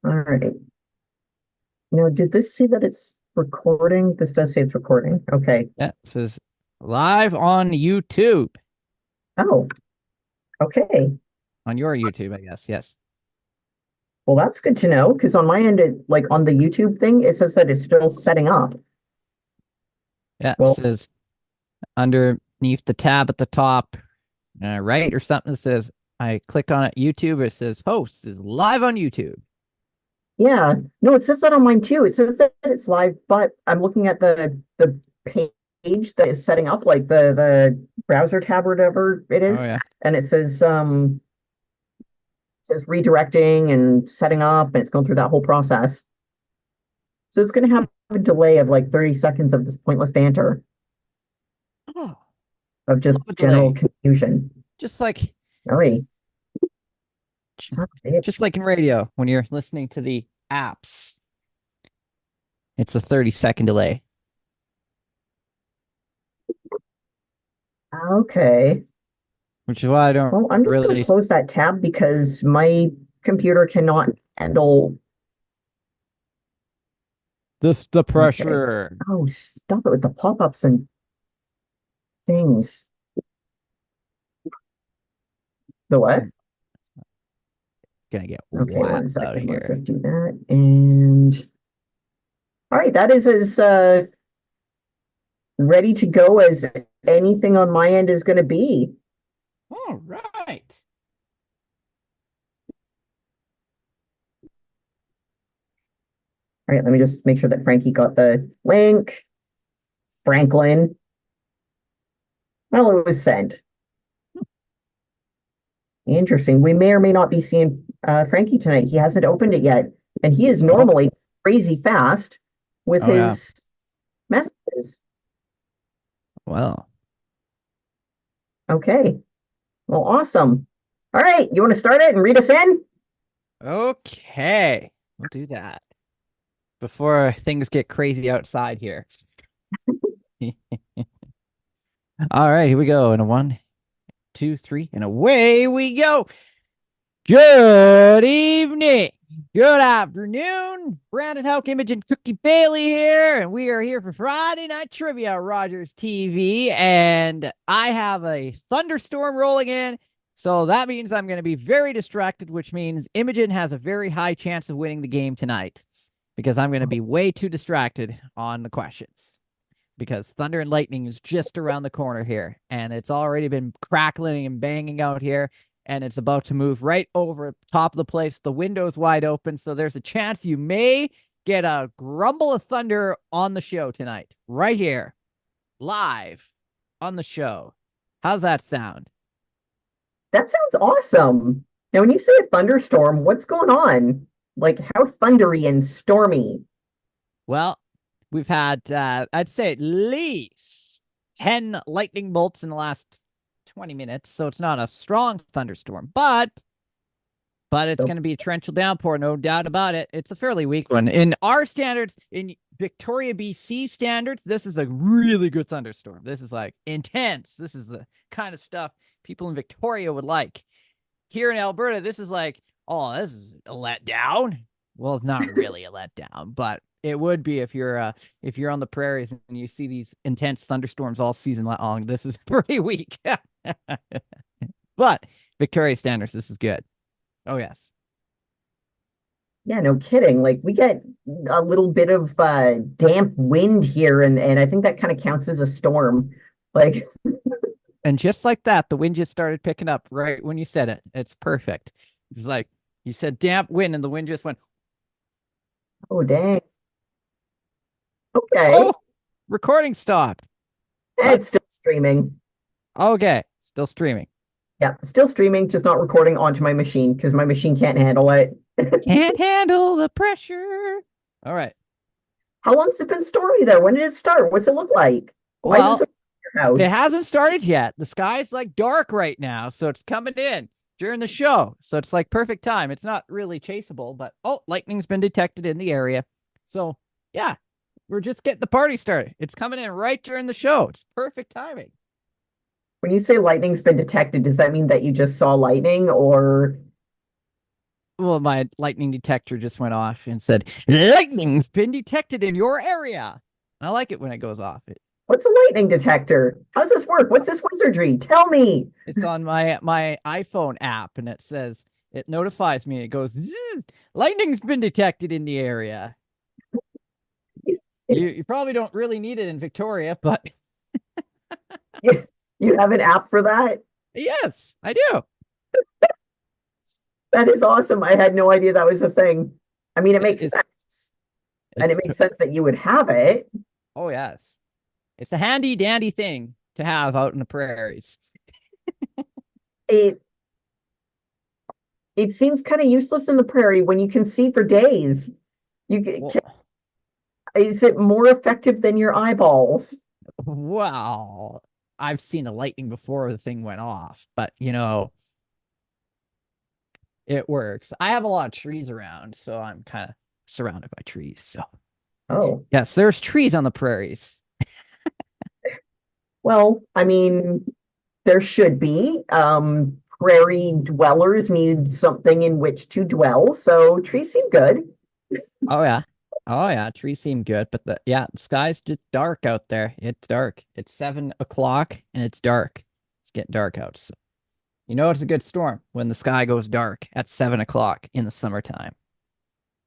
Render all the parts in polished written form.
All right. Now, did this say that it's recording? This does say it's recording. Okay. Yeah, it says live on YouTube. Oh, okay. On your YouTube, I guess. Yes. Well, that's good to know because on my end, like on the YouTube thing, it says that it's still setting up. Yeah, it Well, says underneath the tab at the top, right or something that says I click on it, YouTube, it says host is live on YouTube. yeah. No, it says that on mine too. It says that it's live, but I'm looking at the page that is setting up, like the browser tab or whatever it Oh is, yeah. and it says redirecting and setting up, and it's going through that whole process. So it's going to have a delay of like 30 seconds of this pointless banter Oh, of just love a general delay. confusion. Just like Really, son of a bitch. just like in radio when you're listening to the apps. It's a 30-second delay. Okay. Which is why I don't Well, I'm just going to really close that tab because my computer cannot handle. this the Okay. pressure. Oh, stop it with the pop-ups and things. The what? I'm gonna get Okay, wild one out of second. Let's here. just do that. And all right, that is as ready to go as anything on my end is going to be. All right. All right, let me just make sure that Frankie got the link. Franklin. Well, it was sent. Interesting. We may or may not be seeing Frankie tonight. He hasn't opened it yet, and he is Oh, normally crazy fast with oh yeah. his messages. Well, Okay. Well, awesome. All right, you want to start it and read us in? okay. We'll do that before things get crazy outside here. All right, here we go. And a one, two, three, and away we go. Good evening. Good afternoon. Brandon Houck, Imogen Cookie Bailey here, and we are here for Friday Night Trivia at Rogers TV. And I have a thunderstorm rolling in, so that means I'm going to be very distracted, which means Imogen has a very high chance of winning the game tonight because I'm going to be way too distracted on the questions because thunder and lightning is just around the corner here, and it's already been crackling and banging out here, and it's about to move right over top of the place. The window's wide open, so there's a chance you may get a grumble of thunder on the show tonight, right here, live on the show. How's that sound? That sounds awesome. Now, when you say a thunderstorm, what's going on? Like, how thundery and stormy? Well, we've had, I'd say, at least 10 lightning bolts in the last 20 minutes, so it's not a strong thunderstorm, but it's So, going to be a torrential downpour, no doubt about it. It's a fairly weak one. In our standards, in Victoria, BC standards, this is a really good thunderstorm. This is like intense. This is the kind of stuff people in Victoria would like. Here in Alberta, this is like, oh, this is a letdown. Well, not really a letdown, but it would be if you're on the prairies and you see these intense thunderstorms all season long. This is pretty weak. But Victoria standards, this is good. Oh yes. yeah, no kidding. Like, we get a little bit of damp wind here, and I think that kind of counts as a storm. Like, And just like that, the wind just started picking up right when you said it. It's perfect. It's like you said damp wind and the wind just went, oh, dang. Okay. oh, recording stopped. What? It's still streaming. Okay. Still streaming. Yeah, still streaming, just not recording onto my machine because my machine can't handle it. Can't handle the pressure. All right. How long's it been stormy there? When did it start? What's it look like? Why is it so Well, in your it house? hasn't started yet. The sky's like dark right now, so it's coming in during the show. So it's like perfect time. It's not really chaseable, but oh, lightning's been detected in the area. So yeah, we're just getting the party started. It's coming in right during the show. It's perfect timing. When you say lightning's been detected, does that mean that you just saw lightning or Well, my lightning detector just went off and said, lightning's been detected in your area. I like it when it goes off. What's a lightning detector? How's this work? What's this wizardry? Tell me. It's on my iPhone app, and it says, it notifies me. It goes, "Zzz, lightning's been detected in the area." You probably don't really need it in Victoria, but You have an app for that? yes, I do. That is awesome. I had no idea that was a thing. I mean, it makes It's, sense. And it it's makes sense that you would have it. oh yes, it's a handy dandy thing to have out in the prairies. It it seems kind of useless in the prairie when you can see for days. Well, Is it more effective than your eyeballs? wow, I've seen the lightning before the thing went off, but it works. I have a lot of trees around, so I'm kind of surrounded by trees. So Oh, yes, there's trees on the prairies. well, I mean, there should be. Prairie dwellers need something in which to dwell, so trees seem good. Oh yeah. Oh yeah, trees seem good, but the sky's just dark out there. It's dark. It's 7 o'clock and it's dark. It's getting dark out. So you know it's a good storm when the sky goes dark at 7 o'clock in the summertime.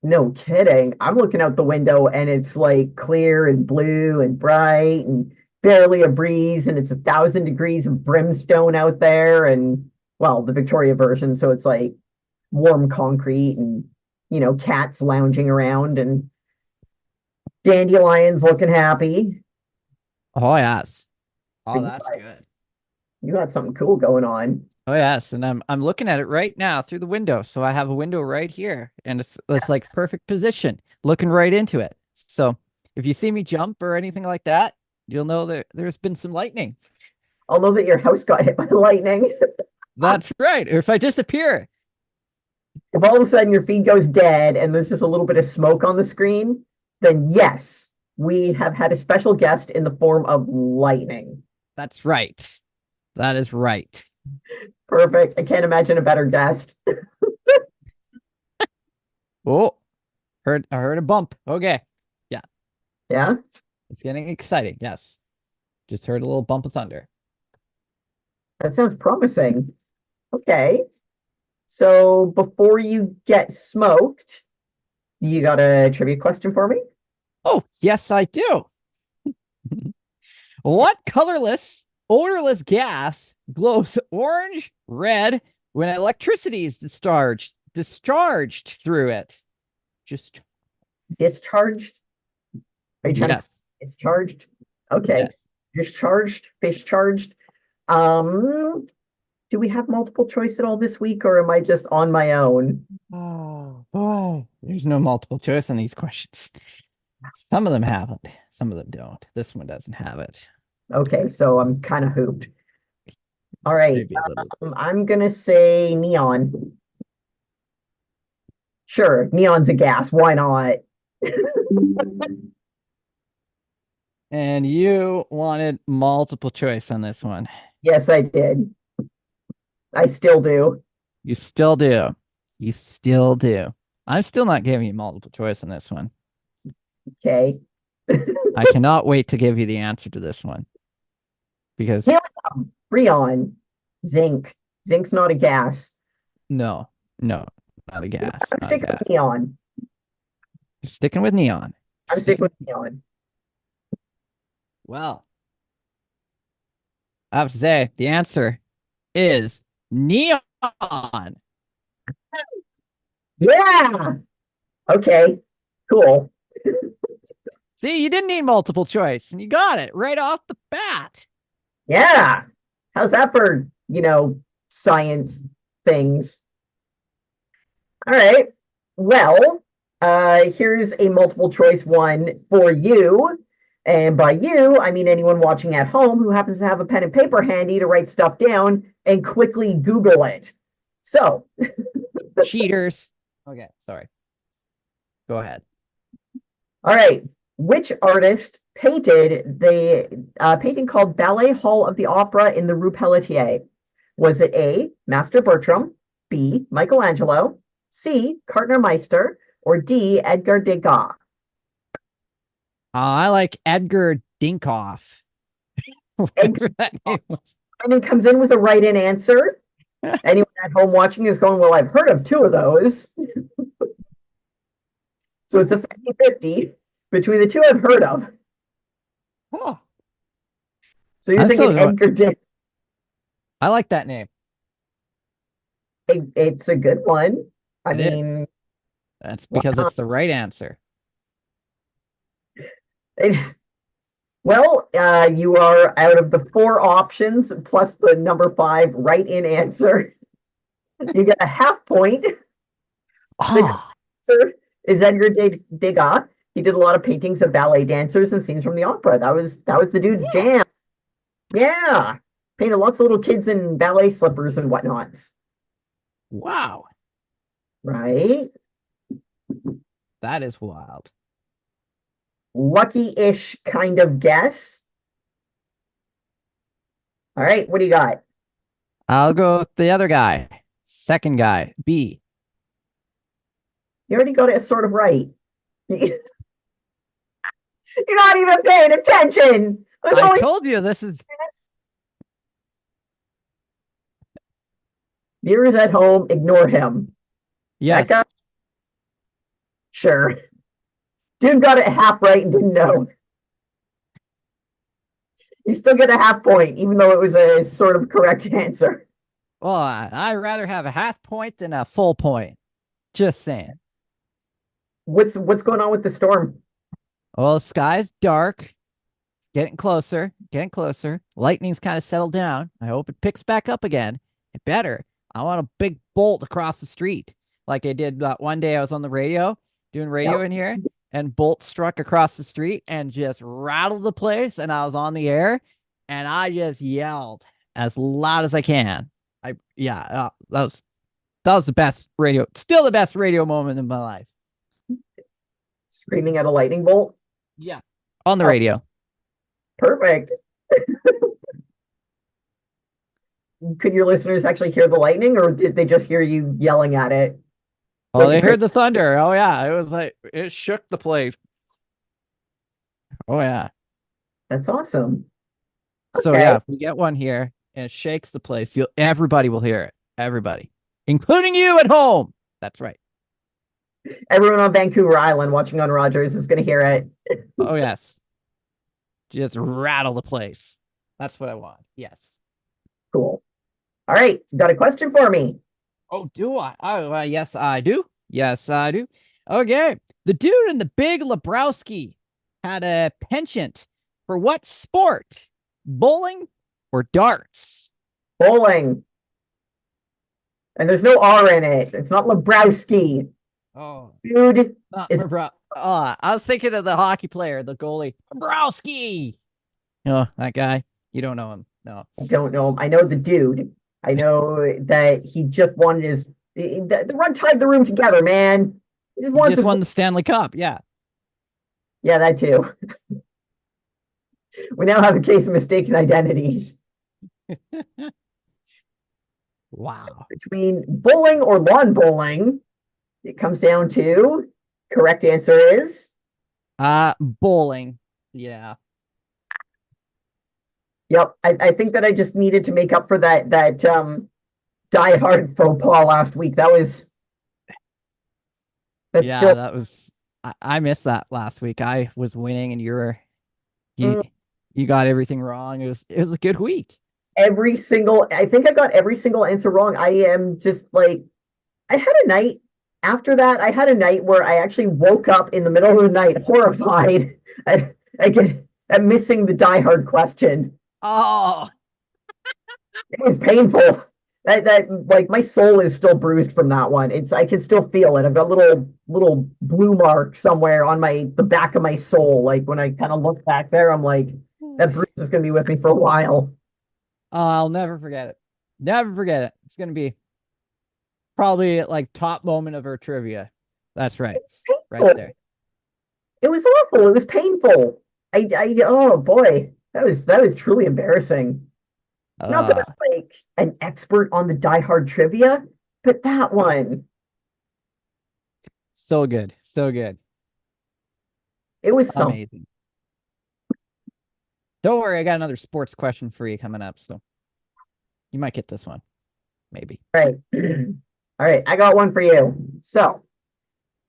No kidding. I'm looking out the window and it's like clear and blue and bright and barely a breeze, and it's 1,000 degrees of brimstone out there. And well, the Victoria version, so it's like warm concrete and cats lounging around and dandelions looking happy. Oh yes. Oh, You that's got, good. you got something cool going on. Oh yes, and I'm looking at it right now through the window. So I have a window right here, and it's like perfect position, looking right into it. So if you see me jump or anything like that, you'll know there's been some lightning. I'll know that your house got hit by lightning. That's right. Or if I disappear. If all of a sudden your feed goes dead and there's just a little bit of smoke on the screen, then yes, we have had a special guest in the form of lightning. That's right. That is right. Perfect. I can't imagine a better guest. Oh, I heard a bump. Okay. Yeah. Yeah. It's getting exciting. Yes. Just heard a little bump of thunder. That sounds promising. Okay. So before you get smoked, you got a trivia question for me? Oh, yes, I do. What colorless, odorless gas glows orange, red when electricity is discharged through it? Just Discharged? Are you trying to yes. discharged? Okay. Yes. Discharged, discharged. Um, do we have multiple choice at all this week, or am I just on my own? Oh boy. There's no multiple choice on these questions. Some of them haven't. Some of them don't. This one doesn't have it. Okay, so I'm kind of hooped. All right. Maybe a little. I'm gonna say neon. Sure, neon's a gas. Why not? And you wanted multiple choice on this one. Yes, I did. I still do. You still do. You still do. I'm still not giving you multiple choice on this one. Okay. I cannot wait to give you the answer to this one because Helium, freon, zinc. Zinc's not a gas. no, not a gas. I'm Not a sticking gas. with neon. You're sticking with neon. I'm sticking with neon. Well, I have to say the answer is neon. Yeah. Okay. Cool. See, you didn't need multiple choice and you got it right off the bat. Yeah. How's that for, science things? All right. Well, here's a multiple choice one for you. And by you, I mean anyone watching at home who happens to have a pen and paper handy to write stuff down and quickly Google it. So, Cheaters. Okay, sorry. Go ahead. all right. Which artist painted the painting called Ballet Hall of the Opera in the Rue Pelletier? Was it A, Master Bertram, B, Michelangelo, C. Gardner Meister, or D. Edgar Degas? I like Edgar Dinkoff. Edgar Whatever that name was. comes in with a right-in answer. Anyone at home watching is going, well, I've heard of two of those. So it's a 50-50 between the two I've heard of. Oh, So you're I'm thinking still going- Edgar Degas. I like that name. It's a good one. I It is. mean, That's because it's the right answer. well, you are out of the four options plus the number 5 right-in answer. You get a half point. Ah, Answer is Edgar Degas. He did a lot of paintings of ballet dancers and scenes from the opera. That was the dude's jam. Yeah, painted lots of little kids in ballet slippers and whatnots. wow. Right? That is wild. Lucky-ish kind of guess. All right, what do you got? I'll go with the other guy. Second guy, B. You already got it sort of right. You're not even paying attention. There's I only told you this is. viewers at home, ignore him. Yes. Becca? Sure. Dude got it half right and didn't know. You still get a half point, even though it was a sort of correct answer. Well, I'd rather have a half point than a full point. Just saying. What's going on with the storm? Well, the sky's dark. It's getting closer, getting closer. Lightning's kind of settled down. I hope it picks back up again. It better. I want a big bolt across the street. Like I did one day I was on the radio, doing radio in here, and bolt struck across the street and just rattled the place. And I was on the air and I just yelled as loud as I can. That was the best radio, still the best radio moment in my life. Screaming at a lightning bolt? Yeah. On the radio. Perfect. Could your listeners actually hear the lightning, or did they just hear you yelling at it? Oh, they heard the thunder. Oh, yeah. It was like, it shook the place. Oh, yeah. That's awesome. So, Okay. yeah, if we get one here and it shakes the place, everybody will hear it. Everybody, including you at home. That's right. Everyone on Vancouver Island watching on Rogers is going to hear it. Oh, yes. Just rattle the place. That's what I want. Yes. Cool. All right. Got a question for me? Oh, do I? Oh, yes, I do. Yes, I do. Okay. The dude in the Big Lebowski had a penchant for what sport? Bowling or darts? Bowling. And there's no R in it. It's not Lebrowski. Oh, Dude, not Is- I was thinking of the hockey player, the goalie, Lebrowski. Oh, that guy. You don't know him. No. I don't know him. I know the dude. I know that he just wanted the run tied the room together, man. He just He wants just won the Stanley Cup. Yeah. Yeah, that too. We now have a case of mistaken identities. Wow. Between bowling or lawn bowling, it comes down to correct answer is Bowling. Yeah. yep. I think that I just needed to make up for that Die Hard faux pas last week. That's Yeah, still that was I missed that last week. I was winning and you got everything wrong. It was a good week. I think I got every single answer wrong. I am just like, I had a night after that. I had a night where I actually woke up in the middle of the night horrified at missing the Die Hard question. Oh, It was painful. That like my soul is still bruised from that one. I can still feel it. I've got little blue mark somewhere on the back of my soul. Like when I kind of look back there, I'm like, that bruise is gonna be with me for a while. I'll never forget it. Never forget it. It's gonna be probably like top moment of our trivia. That's right. Right there. It was awful. It was painful. Oh boy, that was truly embarrassing. Not that I'm like an expert on the Die Hard trivia, but that one. So good. So good. It was something. Amazing. Don't worry, I got another sports question for you coming up, so you might get this one. Maybe. Right. All right, I got one for you. So,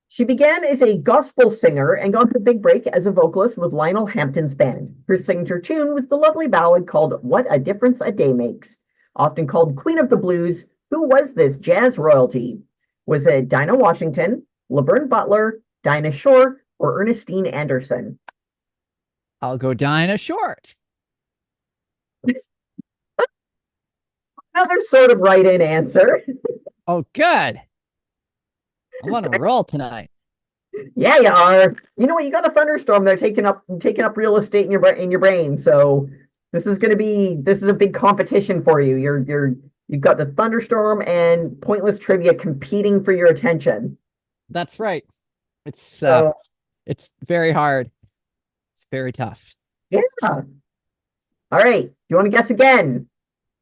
she began as a gospel singer and got her big break as a vocalist with Lionel Hampton's band. Her signature tune was the lovely ballad called What a Difference a Day Makes. Often called Queen of the Blues, who was this jazz royalty? Was it Dinah Washington, Laverne Butler, Dinah Shore, or Ernestine Anderson? I'll go Dinah Short. Another sort of right-in answer. Oh, good. I'm on a roll tonight. Yeah, you are. You know what? You got a thunderstorm. They're taking up real estate in your brain. So this is a big competition for you. You've got the thunderstorm and pointless trivia competing for your attention. That's right. It's very hard. It's very tough. Yeah. All right. You want to guess again?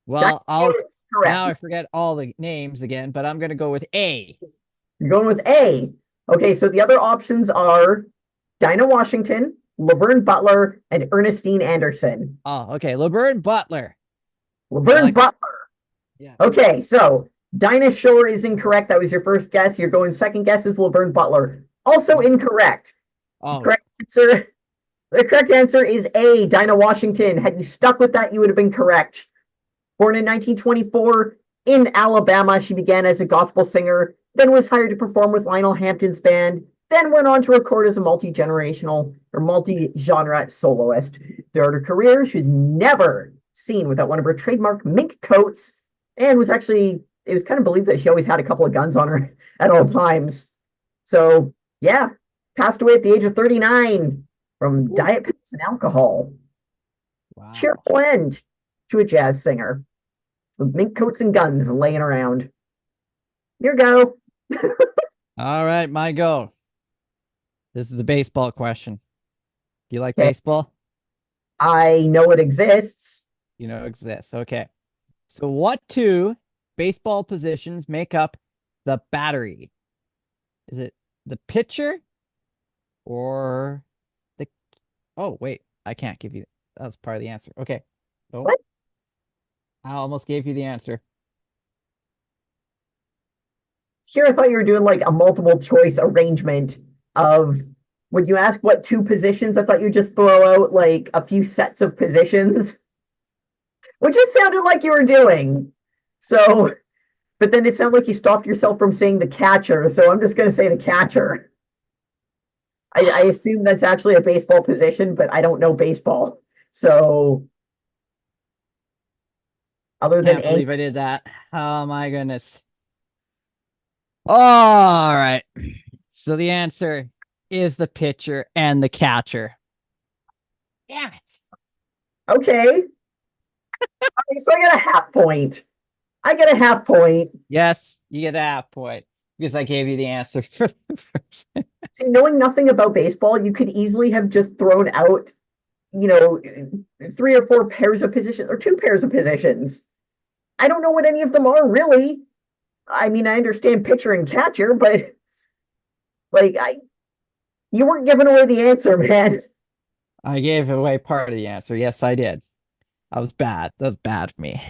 Well, I'll Correct. now I forget all the names again, but I'm gonna go with A. You're going with A. Okay, so the other options are Dinah Washington, Laverne Butler, and Ernestine Anderson. Oh, okay. Laverne Butler. Laverne Butler. Yeah. Okay, so Dinah Shore is incorrect. That was your first guess. You're going second guess is Laverne Butler. Also incorrect. Oh. The correct answer is A, Dinah Washington. Had you stuck with that, you would have been correct. Born in 1924 in Alabama, she began as a gospel singer, then was hired to perform with Lionel Hampton's band, then went on to record as a multi-generational or multi-genre soloist. Throughout her career, she was never seen without one of her trademark mink coats, and it was kind of believed that she always had a couple of guns on her at all times. So, yeah, passed away at the age of 39 from diet pills and alcohol. Wow. Cheerful end to a jazz singer with mink coats and guns laying around. Here you go. All right, my go. This is a baseball question. Do you like Okay. baseball? I know it exists. You know it exists. Okay. So what two baseball positions make up the battery? Is it the pitcher or the... Oh, wait. I can't give you... That was part of the answer. Okay. Oh. What? I almost gave you the answer. Here, I thought you were doing like a multiple choice arrangement of when you ask what two positions, I thought you'd just throw out like a few sets of positions, which it sounded like you were doing. So, but then it sounded like you stopped yourself from saying the catcher. So I'm just going to say the catcher. I assume that's actually a baseball position, but I don't know baseball. So, other than Can't believe I did that. Oh my goodness. All right. So the answer is the pitcher and the catcher. Damn it. Okay. Okay, so I get a half point. I get a half point. Yes, you get a half point because I gave you the answer for the first. See, knowing nothing about baseball, you could easily have just thrown out, 3 or 4 pairs of positions or 2 pairs of positions. I don't know what any of them are really. I mean, I understand pitcher and catcher, but you weren't giving away the answer, man. I gave away part of the answer. Yes, I did. That was bad. That was bad for me.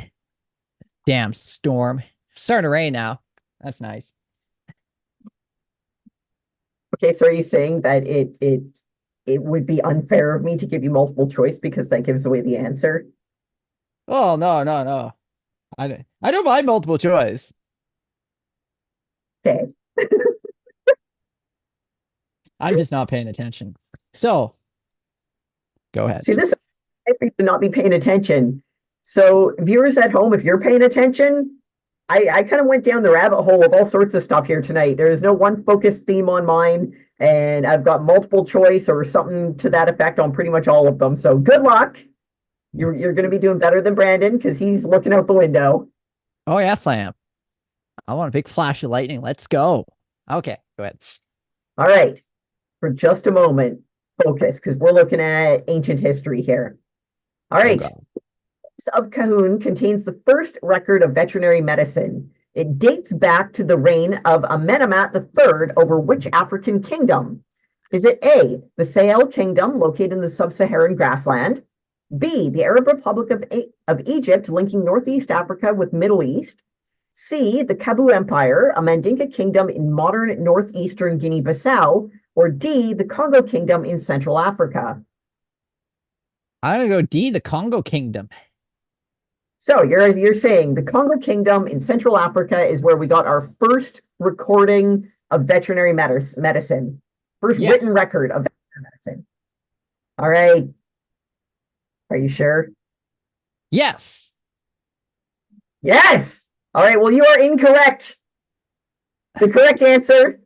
Damn storm. Starting to rain now. That's nice. Okay, so are you saying that it would be unfair of me to give you multiple choice because that gives away the answer? Oh, no. I don't mind multiple choice. Okay. I'm just not paying attention. So, go ahead. See, this I think to not be paying attention. So, viewers at home, if you're paying attention, I kind of went down the rabbit hole of all sorts of stuff here tonight. There is no one focused theme on mine, and I've got multiple choice or something to that effect on pretty much all of them. So, good luck. You're going to be doing better than Brandon because he's looking out the window. Oh, yes, I am. I want a big flash of lightning. Let's go. Okay, go ahead. All right. For just a moment, focus, because we're looking at ancient history here. All right. Oh, of Cahoon contains the first record of veterinary medicine. It dates back to the reign of Amenemhat III over which African kingdom? Is it A, the Sahel Kingdom located in the sub-Saharan grassland? B, the Arab Republic of Egypt linking Northeast Africa with Middle East? C, the Kabu Empire, a Mandinka kingdom in modern northeastern Guinea-Bissau? Or D, the Congo Kingdom in Central Africa? I'm gonna go D, the Congo Kingdom. So you're saying the Congo Kingdom in Central Africa is where we got our first recording of veterinary medicine. First Yes. written record of veterinary medicine. All right. Are you sure? Yes. Yes. All right. Well, you are incorrect. The correct answer.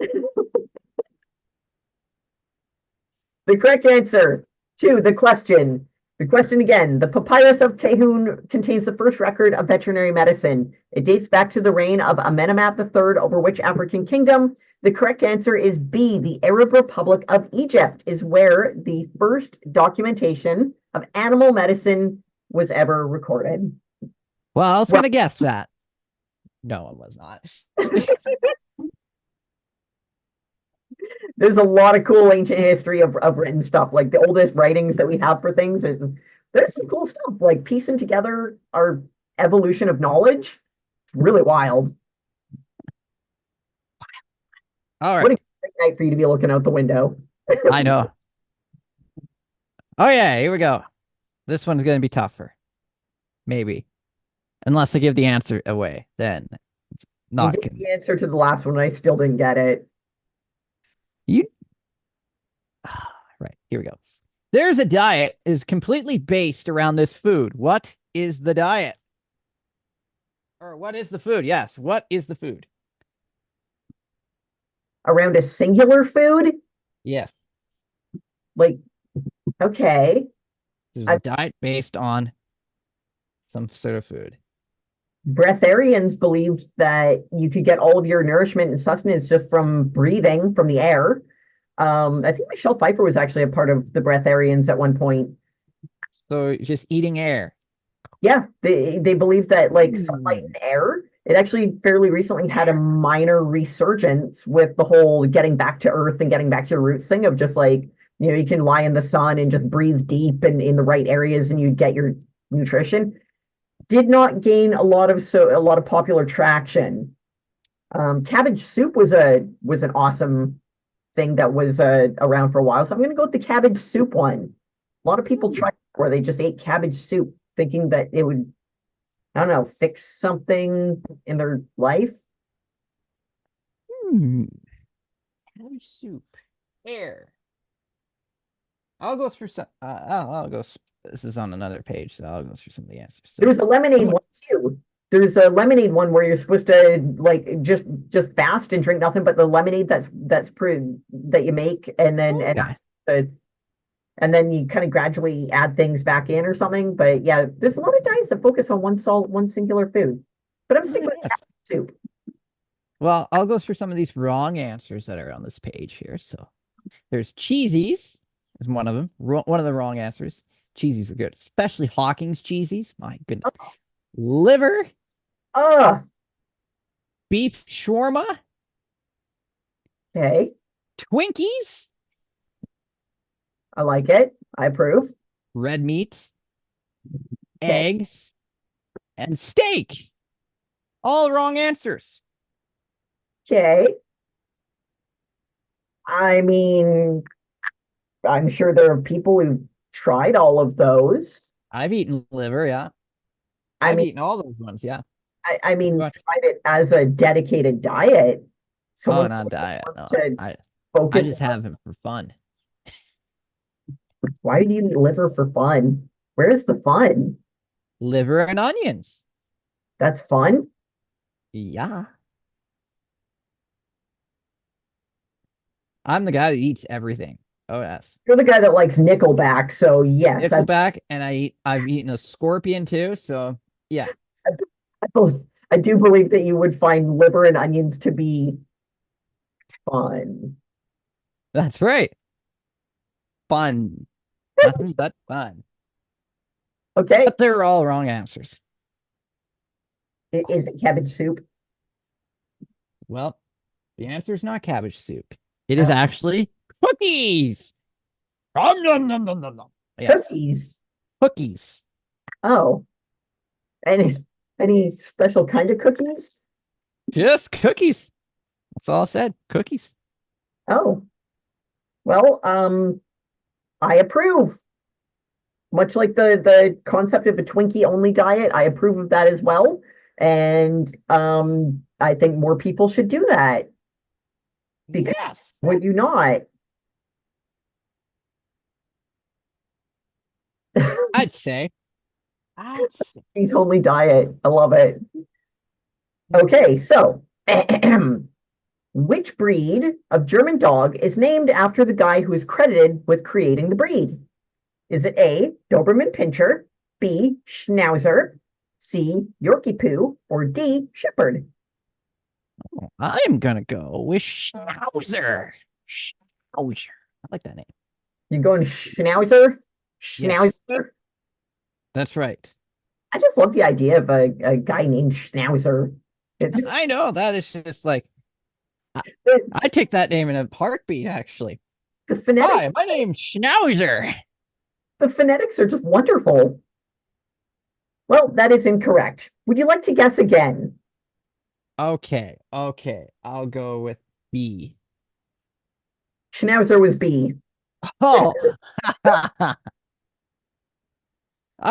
The correct answer to the question. The question again, the Papyrus of Cahun contains the first record of veterinary medicine. It dates back to the reign of Amenemhat III over which African kingdom? The correct answer is B, the Arab Republic of Egypt is where the first documentation of animal medicine was ever recorded. Well, I was gonna guess that. No, it was not. There's a lot of cool ancient history of written stuff, like the oldest writings that we have for things. And there's some cool stuff, like piecing together our evolution of knowledge. It's really wild. All right. What a great night for you to be looking out the window. I know. Oh yeah, here we go. This one's gonna be tougher. Maybe. Unless I give the answer away, then it's not You gonna. gave the answer to the last one, and I still didn't get it. You right, here we go. There's a diet is completely based around this food. What is the diet? Or what is the food? Yes, what is the food? Around a singular food? Yes. Like, okay. There's a diet based on some sort of food. Breatharians believed that you could get all of your nourishment and sustenance just from breathing from the air. I think Michelle Pfeiffer was actually a part of the Breatharians at one point. So just eating air. Yeah, they believe that like sunlight and air, it actually fairly recently had a minor resurgence with the whole getting back to earth and getting back to your roots thing of just like, you can lie in the sun and just breathe deep and in the right areas and you'd get your nutrition. Did not gain a lot of popular traction. Cabbage soup was an awesome thing that was around for a while. So I'm going to go with the cabbage soup one. A lot of people tried where they just ate cabbage soup thinking that it would, I don't know, fix something in their life. Cabbage soup. Air. I'll go through some. I'll go. This is on another page, so I'll go through some of the answers. So, There was a lemonade one too. There's a lemonade one where you're supposed to like just fast and drink nothing but the lemonade that you make, and then and then you kind of gradually add things back in or something. But yeah, there's a lot of diets that focus on one singular food. But I'm sticking with cabbage soup. Well, I'll go through some of these wrong answers that are on this page here. So there's cheesies is one of them. One of the wrong answers. Cheesies are good, especially Hawking's cheesies. My goodness. Liver. Beef shawarma. Okay. Twinkies. I like it. I approve. Red meat. Eggs. And steak. All wrong answers. Okay. I mean, I'm sure there are people who've tried all of those. I've eaten liver, yeah. I've eaten all those ones, yeah. I mean, tried it as a dedicated diet. Oh, not diet. No, I just have it for fun. Why do you eat liver for fun? Where's the fun? Liver and onions. That's fun? Yeah. I'm the guy that eats everything. Oh, yes. You're the guy that likes Nickelback, so yes. Nickelback, and I've eaten a scorpion too, so yeah. I do believe that you would find liver and onions to be fun. That's right. Fun. Nothing but fun. Okay. But they're all wrong answers. Is it cabbage soup? Well, the answer is not cabbage soup. It is actually cookies. Nom, nom, nom, nom, nom, nom. Yes, Cookies. cookies. Oh, any special kind of cookies? Just cookies. That's all I said. Cookies. Oh, well, I approve. Much like the concept of a Twinkie only diet, I approve of that as well. And I think more people should do that. Because Yes. would you not? I'd say. I'd say. Twinkies only diet. I love it. Okay, so which breed of German dog is named after the guy who is credited with creating the breed? Is it A, Doberman Pinscher, B, Schnauzer, C, Yorkie Poo, or D, Shepherd? I'm gonna go with Schnauzer. Schnauzer. I like that name. You're going Schnauzer? Schnauzer? Yes. That's right. I just love the idea of a guy named Schnauzer. It's I know that is just like I take that name in a heartbeat, actually. the phonetics. Hi, my name's Schnauzer. The phonetics are just wonderful. Well, that is incorrect. Would you like to guess again? Okay. I'll go with B. Schnauzer was B. Oh. All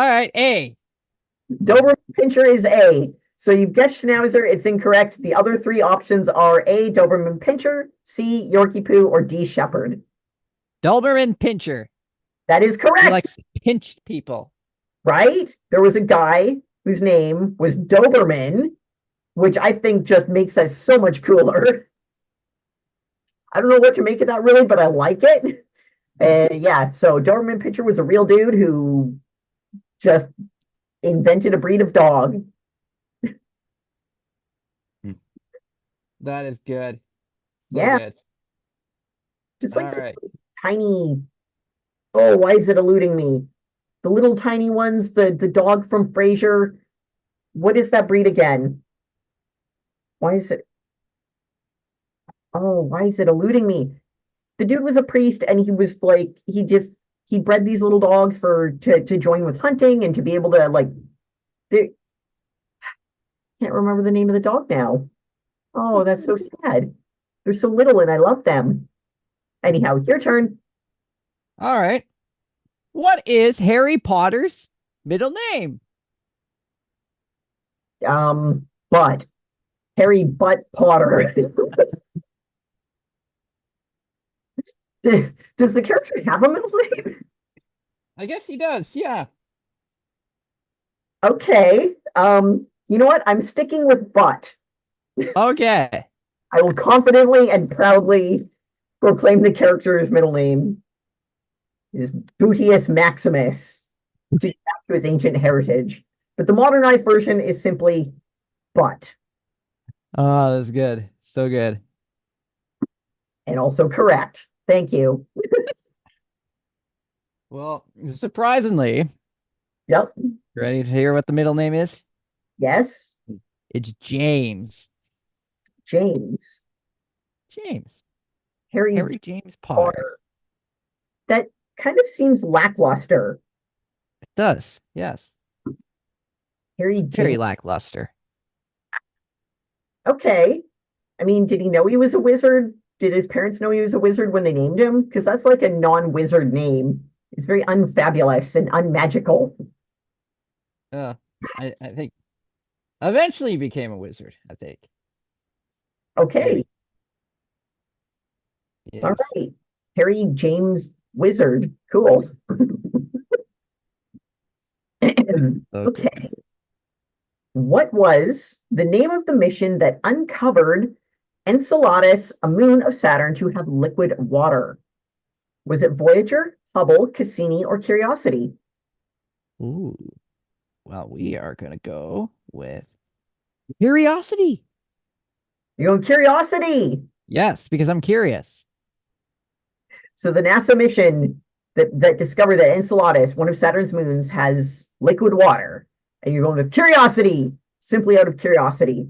right, A. Doberman Pinscher is A. So you've guessed Schnauzer. It's incorrect. The other three options are A, Doberman Pinscher, C, Yorkie Poo, or D, Shepherd. Doberman Pinscher. That is He correct, likes to pinch people. right? There was a guy whose name was Doberman, which I think just makes us so much cooler. I don't know what to make of that really, but I like it. Yeah, so Doberman Pinscher was a real dude who just invented a breed of dog. That is good. So Yeah. good. Just like All those right. tiny, oh, why is it eluding me? The little tiny ones, the dog from Frasier. What is that breed again? Why is it? Oh, why is it eluding me? The dude was a priest and he was like, he bred these little dogs to join with hunting and to be able to like, can't remember the name of the dog now. Oh, that's so sad. They're so little and I love them. Anyhow, your turn. All right. What is Harry Potter's middle name? But Harry Butt Potter. Does the character have a middle name? I guess he does. Yeah. Okay. You know what? I'm sticking with butt. Okay. I will confidently and proudly proclaim the character's middle name is Butius Maximus to get back to his ancient heritage. But the modernized version is simply butt. Oh, that's good. So good. And also correct. Thank you. Well, surprisingly, Yep. ready to hear what the middle name is? Yes. It's James. James. James. Harry James Potter. Potter. That kind of seems lackluster. It does. Yes. Harry Very James. lackluster. Okay. I mean, did he know he was a wizard? Did his parents know he was a wizard when they named him? Because that's like a non-wizard name. It's very unfabulous and unmagical. I think eventually he became a wizard, I think. Okay. Yes. All right. Harry James Wizard. Cool. Okay. What was the name of the mission that uncovered Enceladus, a moon of Saturn, to have liquid water? Was it Voyager, Hubble, Cassini, or Curiosity? Ooh. Well, we are going to go with Curiosity. You're going Curiosity. Yes, because I'm curious. So the NASA mission that discovered that Enceladus, one of Saturn's moons, has liquid water. And you're going with Curiosity, simply out of curiosity.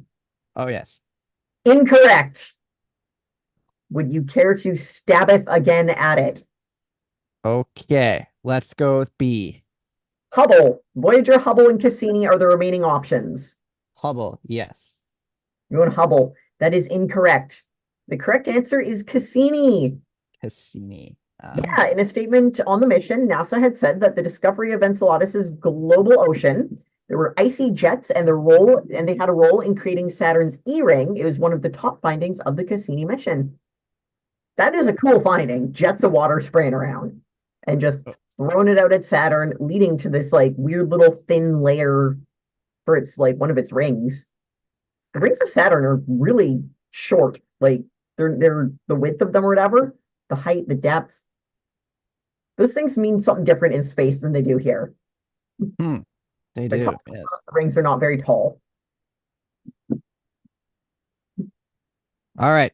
Oh, yes. Incorrect. Would you care to stabbeth again at it? Okay, let's go with B. Hubble. Voyager, Hubble, and Cassini are the remaining options. Hubble, yes. You want Hubble. That is incorrect. The correct answer is Cassini. Cassini. Yeah, in a statement on the mission, NASA had said that the discovery of Enceladus's global ocean, there were icy jets and they had a role in creating Saturn's E-ring. It was one of the top findings of the Cassini mission. That is a cool finding. Jets of water spraying around and just throwing it out at Saturn, leading to this like weird little thin layer for its like one of its rings. The rings of Saturn are really short. Like they're the width of them or whatever, the height, the depth. Those things mean something different in space than they do here. They do, yes. The rings are not very tall. All right.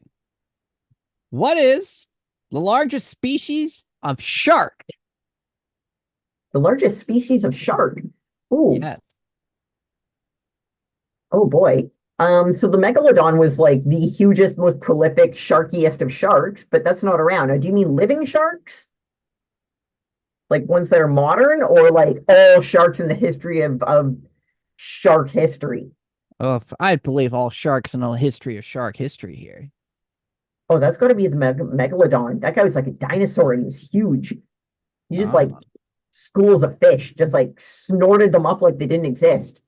What is the largest species of shark? The largest species of shark. Ooh. Yes. Oh boy. So the megalodon was like the hugest, most prolific, sharkiest of sharks, but that's not around. Do you mean living sharks? Like ones that are modern, or like all sharks in the history of shark history? Oh, I believe all sharks in all history of shark history here. Oh, that's got to be the megalodon. That guy was like a dinosaur and he was huge. He just like schools of fish, just like snorted them up like they didn't exist,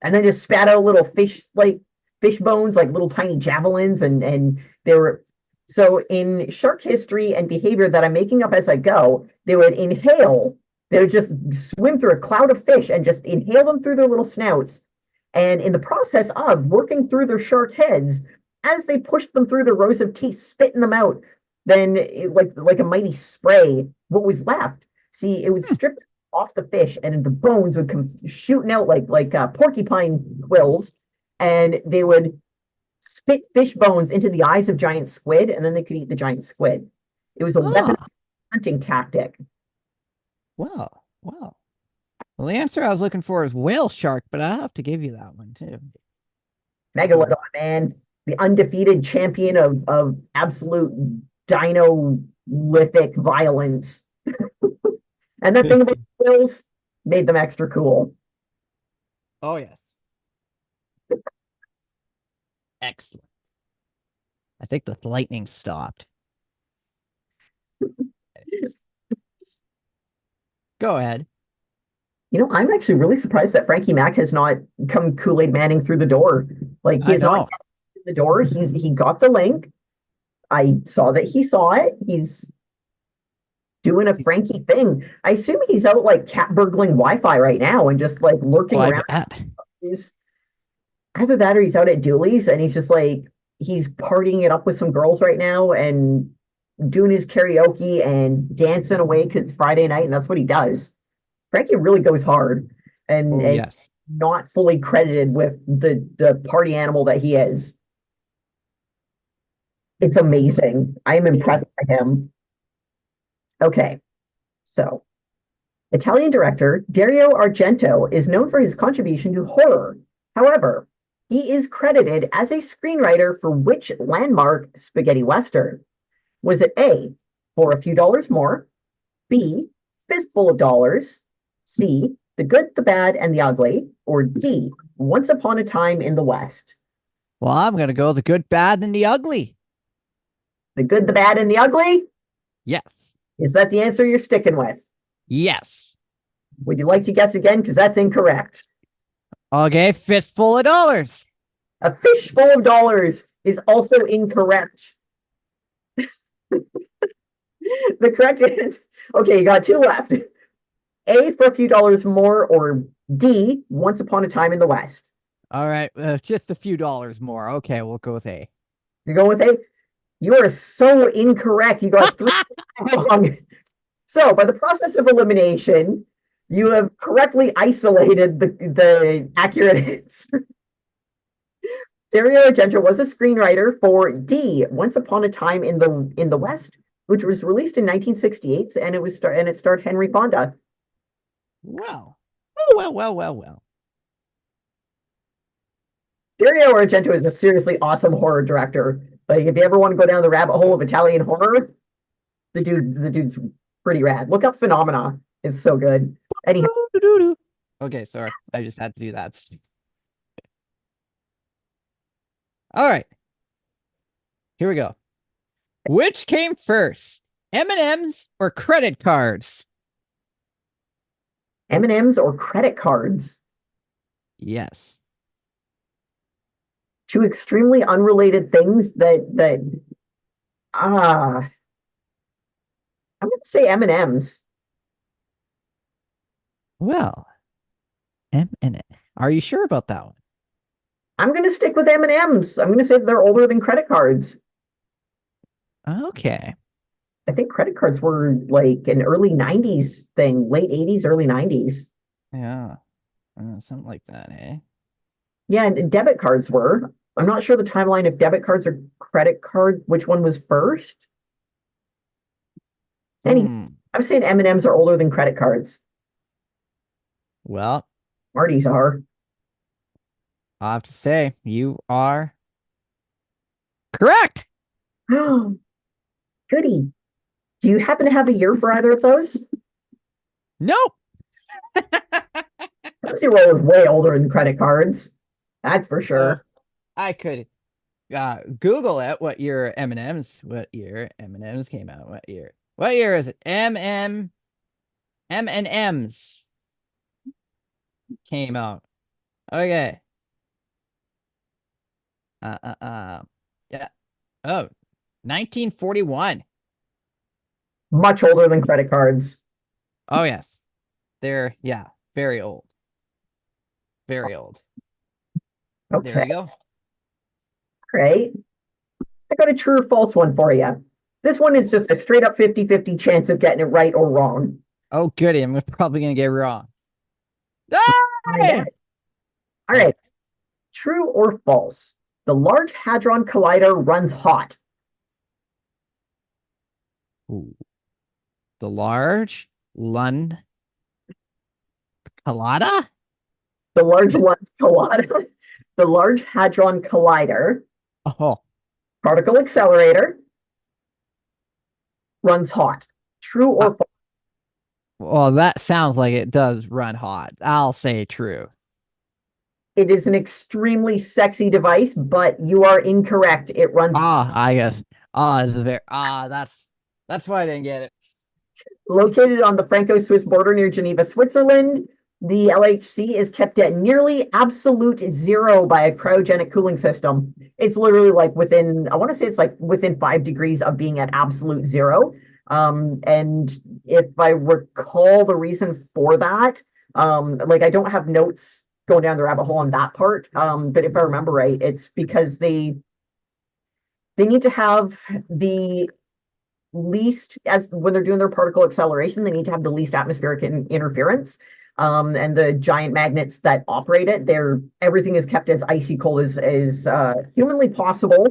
and then just spat out little fish bones, like little tiny javelins, and they were. So in shark history and behavior that I'm making up as I go, they would inhale, they would just swim through a cloud of fish and just inhale them through their little snouts. And in the process of working through their shark heads, as they pushed them through the rows of teeth, spitting them out, then like a mighty spray, what was left, see, it would strip off the fish and the bones would come shooting out like porcupine quills, and they would spit fish bones into the eyes of giant squid, and then they could eat the giant squid. It was a weapon hunting tactic. Wow. Wow. Well, the answer I was looking for is whale shark, but I'll have to give you that one too. Megalodon, man. The undefeated champion of absolute dino-lithic violence. And that thing about whales made them extra cool. Oh, yes. Excellent. I think the lightning stopped. Go ahead. You know, I'm actually really surprised that Frankie Mac has not come Kool-Aid Manning through the door. Like he has not the door. He got the link. I saw that he saw it. He's doing a Frankie thing. I assume he's out like cat burgling Wi-Fi right now and just like lurking around. He's either that or he's out at Dooley's and he's just like he's partying it up with some girls right now and doing his karaoke and dancing away because it's Friday night and that's what he does. Frankie really goes hard and yes, not fully credited with the party animal that he is. It's amazing. I am impressed by him. Okay, so Italian director Dario Argento is known for his contribution to horror. However, he is credited as a screenwriter for which landmark spaghetti western? Was it A, For a Few Dollars More, B, Fistful of Dollars, C, The Good, the Bad, and the Ugly, or D, Once Upon a Time in the West? Well, I'm going to go The Good, Bad, and the Ugly. The Good, the Bad, and the Ugly? Yes. Is that the answer you're sticking with? Yes. Would you like to guess again? Because that's incorrect. Okay, Fistful of Dollars. A Fistful of Dollars is also incorrect. The correct answer. Okay, you got two left. A, For a Few Dollars More, or D, Once Upon a Time in the West. All right, just a few dollars more. Okay, we'll go with A. You're going with A? You are so incorrect. You got three wrong. So, by the process of elimination, you have correctly isolated the accurate answer. Dario Argento was a screenwriter for D, Once Upon a Time in the West, which was released in 1968, and it starred Henry Fonda. Wow. Oh, well. Dario Argento is a seriously awesome horror director. Like, if you ever want to go down the rabbit hole of Italian horror, the dude's pretty rad. Look up Phenomena. It's so good. Anyhow, Okay, sorry. I just had to do that. All right. Here we go. Which came first? M&Ms or credit cards? M&Ms or credit cards? Yes. Two extremely unrelated things that I'm gonna say M&Ms. Well, M&M. Are you sure about that one? I'm gonna stick with M&Ms. I'm gonna say they're older than credit cards. Okay. I think credit cards were like an early 90s thing, late 80s, early 90s. Yeah. Something like that, eh? Yeah, and debit cards were. I'm not sure the timeline if debit cards or credit card, which one was first. Hmm. I'm saying M&Ms are older than credit cards. Well, Marty's are. I'll have to say, you are correct. Goody. Do you happen to have a year for either of those? Nope. Pepsi Roll is way older than credit cards. That's for sure. I could Google it. What year M&Ms? What year M&Ms came out? What year? What year is it? M&Ms came out. Okay. Yeah. Oh, 1941. Much older than credit cards. Oh yes. They're very old. Very old. There Okay, you go. great. I got a true or false one for you. This one is just a straight up 50-50 chance of getting it right or wrong. Oh goody, I'm probably gonna get it wrong. Find out. All right. True or false? The Large Hadron Collider runs hot. Ooh. The Large Lund Colada? The Large Collider, the Large Hadron Collider Oh, particle accelerator runs hot. True or false? well, that sounds like it does run hot. I'll say true. It is an extremely sexy device, but you are incorrect. It runs I guess. Is a very that's why I didn't get it. located on the Franco-Swiss border near Geneva, Switzerland. The LHC is kept at nearly absolute zero by a cryogenic cooling system. It's literally like within, I want to say it's like within 5 degrees of being at absolute zero. And if I recall the reason for that, like I don't have notes going down the rabbit hole on that part. But if I remember right, it's because they need to have the least, as when they're doing their particle acceleration, they need to have the least atmospheric interference. And the giant magnets that operate it, everything is kept as icy cold as humanly possible.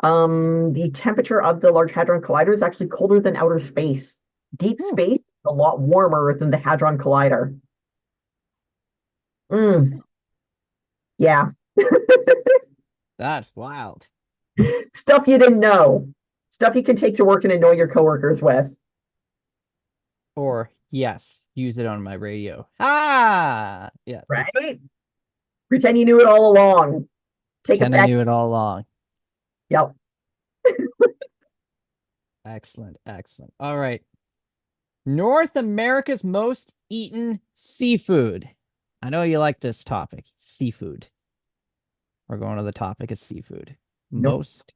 The temperature of the Large Hadron Collider is actually colder than outer space. Deep space is a lot warmer than the Hadron Collider. Yeah. That's wild. Stuff you didn't know. Stuff you can take to work and annoy your coworkers with. Or yes, use it on my radio. Yeah. Right? Pretend you knew it all along. Pretend I knew it all along. Yep. Excellent. All right. North America's most eaten seafood. I know you like this topic. Seafood. We're going to the topic of seafood. Nope. Most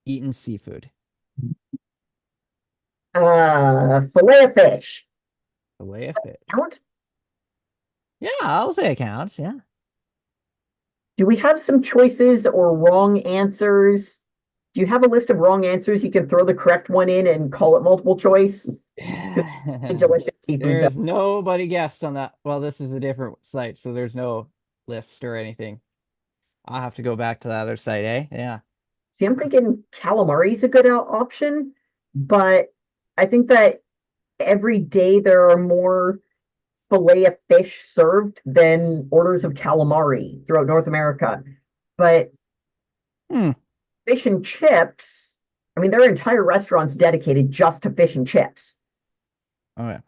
eaten seafood. Fillet of fish. Fillet of fish. Count? Yeah, I'll say it counts. Yeah. Do we have some choices or wrong answers? Do you have a list of wrong answers? You can throw the correct one in and call it multiple choice. Delicious seafood. There's nobody guessed on that. Well, this is a different site, so there's no list or anything. I'll have to go back to the other site, eh? Yeah. See, I'm thinking calamari is a good option, but I think that every day there are more fillet of fish served than orders of calamari throughout North America. But Hmm. fish and chips, I mean, there are entire restaurants dedicated just to fish and chips. Oh yeah.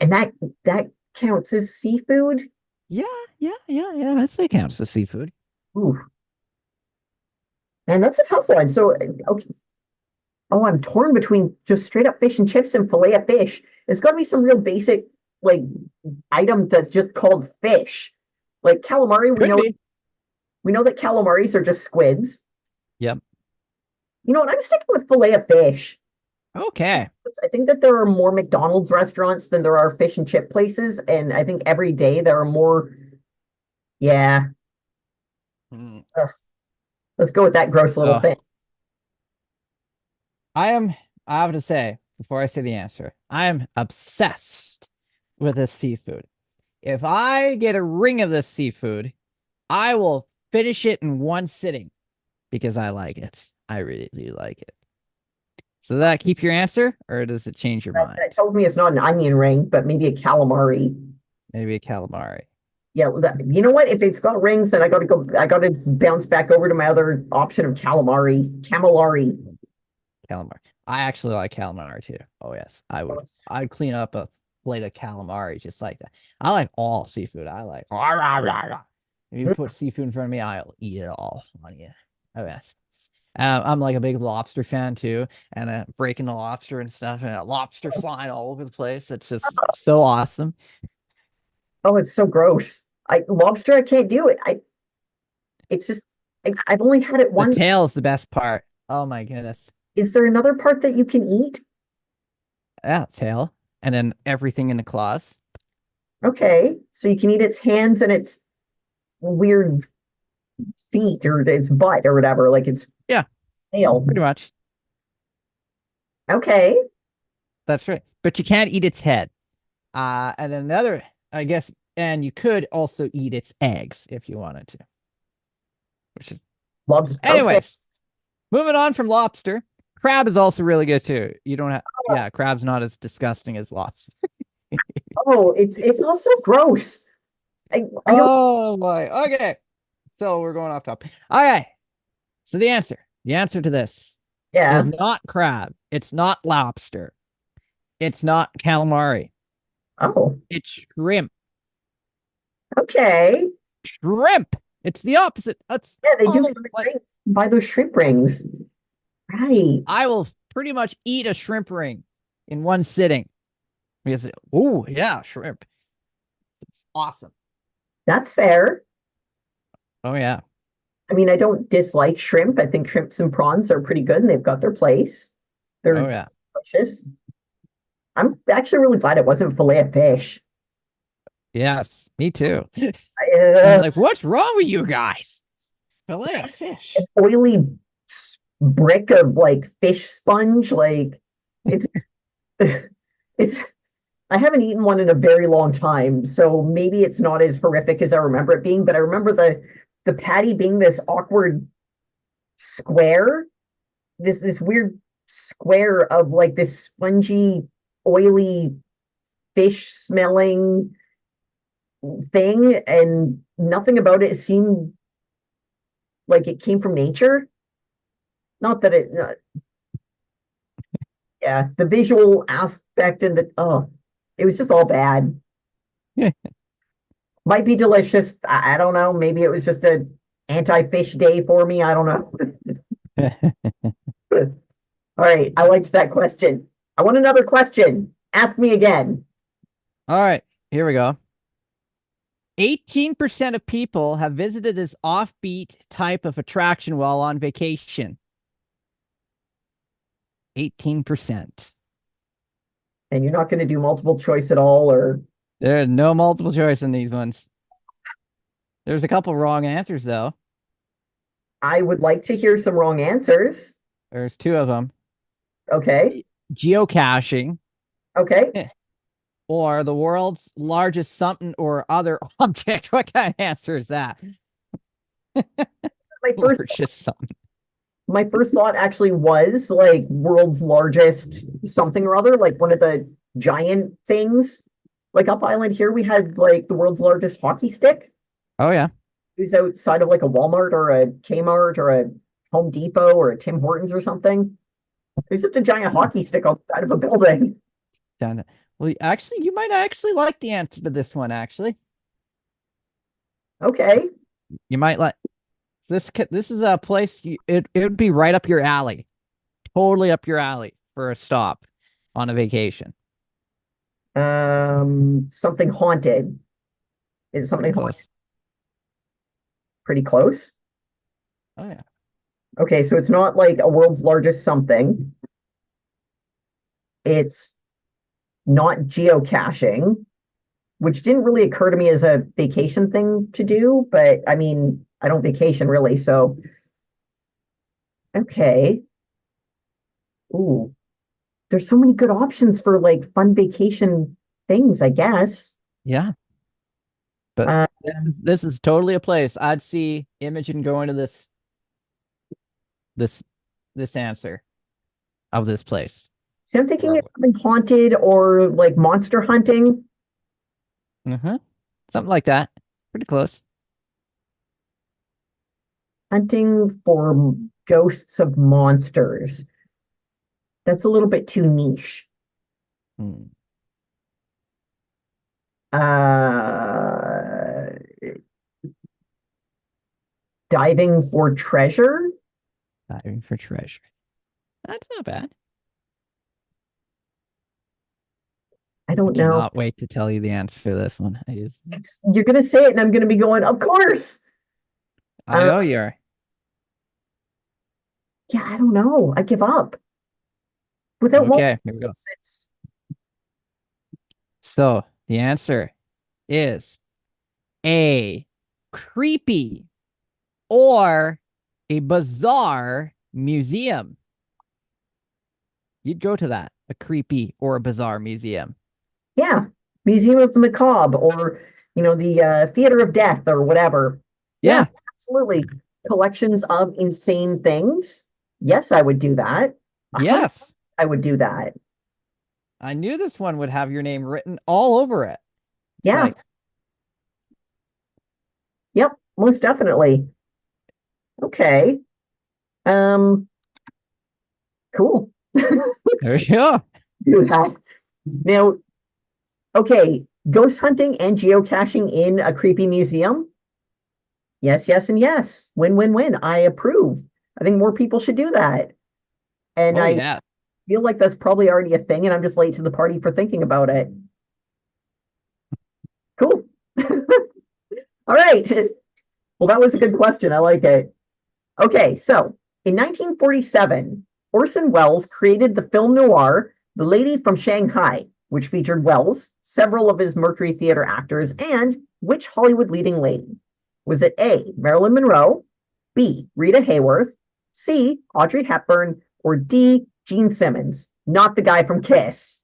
And that counts as seafood? Yeah, I'd say counts as seafood. Ooh. Man, that's a tough one. So, okay. Oh, I'm torn between just straight up fish and chips and fillet of fish. It's got to be some real basic, like, item that's just called fish. Like calamari, Could be. we know that calamaris are just squids. Yep. You know what? I'm sticking with fillet of fish. Okay. I think that there are more McDonald's restaurants than there are fish and chip places, and I think every day there are more. Yeah, Hmm. ugh, let's go with that gross little Oh, thing. I have to say, before I say the answer, I am obsessed with this seafood. If I get a ring of this seafood, I will finish it in one sitting because I like it. I really do like it. So that keep your answer, or does it change your mind? That tells me it's not an onion ring, but maybe a calamari. Maybe a calamari. Yeah, you know what? If it's got rings, then I got to go. I got to bounce back over to my other option of calamari. Calamari. Calamari. I actually like calamari too. Oh yes, I would. I'd clean up a plate of calamari just like that. I like all seafood. I like. If you put seafood in front of me, I'll eat it all on you. Oh yes. I'm like a big lobster fan too, and breaking the lobster and stuff, and a lobster flying all over the place. It's just so awesome. Oh, it's so gross. Lobster, I can't do it. It's just I've only had it The once. tail is the best part. Oh my goodness. Is there another part that you can eat? Yeah, tail, and then everything in the claws. Okay, so you can eat its hands and its weird feet or its butt or whatever, like its Yeah, tail. pretty much. Okay. That's right. But you can't eat its head. And then the other, I guess, and you could also eat its eggs if you wanted to. Which is Lobster. anyways, moving on from lobster. Crab is also really good too. You don't have yeah, crab's not as disgusting as lobster. Oh, it's also gross. I don't Oh my okay. So we're going off topic. Okay. So the answer to this yeah. is not crab. It's not lobster. It's not calamari. Oh, It's shrimp. okay. Shrimp. It's the opposite. That's Yeah, they do almost like buy those shrimp rings. Right. I will pretty much eat a shrimp ring in one sitting. Because oh yeah, shrimp. It's awesome. That's fair. Oh yeah. I mean, I don't dislike shrimp. I think shrimps and prawns are pretty good and they've got their place. They're Oh yeah. delicious. I'm actually really glad it wasn't fillet of fish. Yes, me too. I'm Uh, like, what's wrong with you guys? Fillet of fish. oily brick of like fish sponge. Like it's it's I haven't eaten one in a very long time, so maybe it's not as horrific as I remember it being, but I remember the patty being this awkward square, this weird square of like this spongy, oily fish smelling thing, and nothing about it seemed like it came from nature. Not that yeah, the visual aspect and it was just all bad. Might be delicious. I don't know. Maybe it was just a anti-fish day for me. I don't know. All right, I liked that question. I want another question. Ask me again. All right, here we go. 18% of people have visited this offbeat type of attraction while on vacation. 18%. And you're not going to do multiple choice at all, or There's no multiple choice in these ones. There's a couple wrong answers, though. I would like to hear some wrong answers. There's two of them. Okay. Geocaching Okay. or the world's largest something or other object. What kind of answer is that? My first Largest something. my first thought actually was like world's largest something or other, like one of the giant things. Like up island here, we had like the world's largest hockey stick. Oh yeah. It was outside of like a Walmart or a Kmart or a Home Depot or a Tim Hortons or something. It's just a giant hockey stick outside of a building. Done it. Well, actually, you might actually like the answer to this one. Actually, Okay. you might like this. This is a place it would be right up your alley, totally up your alley for a stop on a vacation. Something haunted. Is it Pretty something haunted? close. Pretty close. Oh yeah. Okay, so it's not like a world's largest something. It's not geocaching, which didn't really occur to me as a vacation thing to do, but I mean, I don't vacation really, so okay. Ooh, there's so many good options for like fun vacation things, I guess. Yeah. But Uh, this is totally a place I'd see Imogen going to this this answer of this place. See, I'm thinking of something haunted or like monster hunting. Mm-hmm. Something like that. Pretty close. Hunting for ghosts of monsters. That's a little bit too niche. Hmm. Uh, Diving for treasure? Diving for treasure. That's not bad. I don't know. Cannot wait to tell you the answer to this one. You're gonna say it, and I'm gonna be going, of course. I know you're. Yeah, I don't know. I give up. Without Okay, here we go. it's So the answer is a creepy or a bizarre museum. You'd go to that, a creepy or a bizarre museum. yeah, Museum of the Macabre, or the Theater of Death, or whatever. Yeah. Absolutely. Collections of insane things. Yes, I would do that. Yes. I would do that. I knew this one would have your name written all over it. It's Yeah. like, Yep, most definitely. Okay. Cool. there you go. Do that. Now, okay, ghost hunting and geocaching in a creepy museum. Yes, yes, and yes. Win, win, win. I approve. I think more people should do that. And Oh, I yeah. feel like that's probably already a thing, and I'm just late to the party for thinking about it. Cool. All right. Well, that was a good question. I like it. Okay, so in 1947, Orson Welles created the film noir The Lady from Shanghai, which featured Welles, several of his Mercury Theater actors, and which Hollywood leading lady? Was it A, Marilyn Monroe, B, Rita Hayworth, C, Audrey Hepburn, or D, Gene Simmons? Not the guy from Kiss.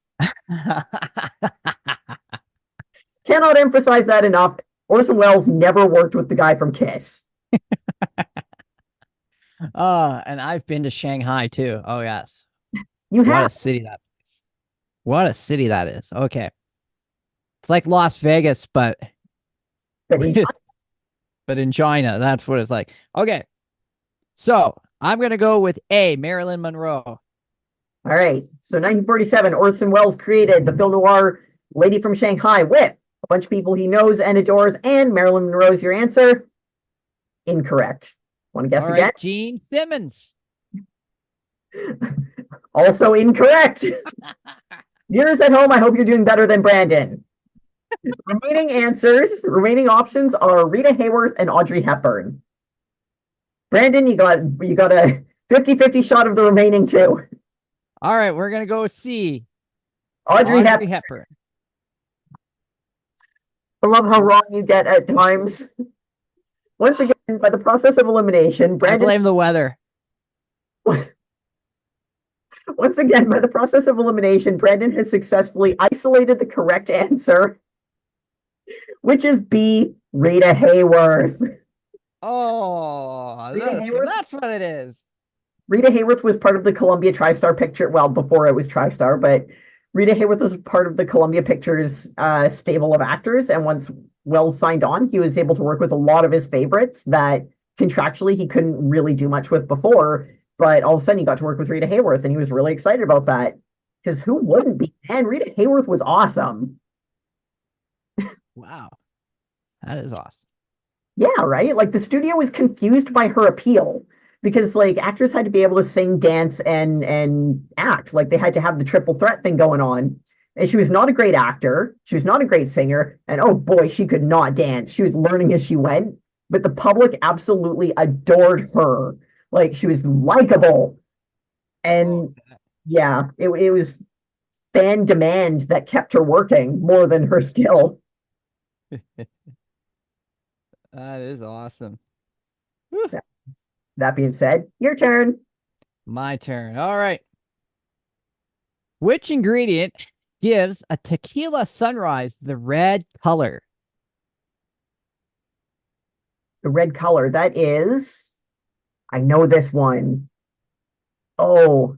Cannot emphasize that enough. Orson Welles never worked with the guy from Kiss. And I've been to Shanghai too. Oh, yes. You What a have. city that is. What a city that is. Okay. It's like Las Vegas, but But in but in China. That's what it's like. Okay. So I'm going to go with A, Marilyn Monroe. All right. So 1947, Orson Welles created the film noir Lady from Shanghai with a bunch of people he knows and adores, and Marilyn Monroe's your answer. Incorrect. Want to guess All again? right, Gene Simmons. Also incorrect. Viewers at home, I hope you're doing better than Brandon. Remaining options are Rita Hayworth and Audrey Hepburn. Brandon, you got a 50-50 shot of the remaining two. All right, we're going to go with C. Audrey Hepburn. I love how wrong you get at times. Once again, by the process of elimination, Brandon. I blame the weather. Once again, by the process of elimination, Brandon has successfully isolated the correct answer, which is B, Rita Hayworth. Oh, that's what it is. Rita Hayworth was part of the Columbia TriStar picture, well, before it was TriStar, but Rita Hayworth was part of the Columbia Pictures stable of actors, and once Wells signed on, he was able to work with a lot of his favorites that contractually he couldn't really do much with before. But all of a sudden, he got to work with Rita Hayworth, and he was really excited about that. Because who wouldn't be? Man, Rita Hayworth was awesome. Wow. That is awesome. Yeah, right? Like the studio was confused by her appeal because like actors had to be able to sing, dance, and act. Like they had to have the triple threat thing going on. And she was not a great actor. She was not a great singer. And oh boy, she could not dance. She was learning as she went. But the public absolutely adored her. Like she was likable. And yeah, it was fan demand that kept her working more than her skill. That is awesome. That being said, your turn. My turn. All right. Which ingredient gives a tequila sunrise the red color? The red color. That is, I know this one. Oh,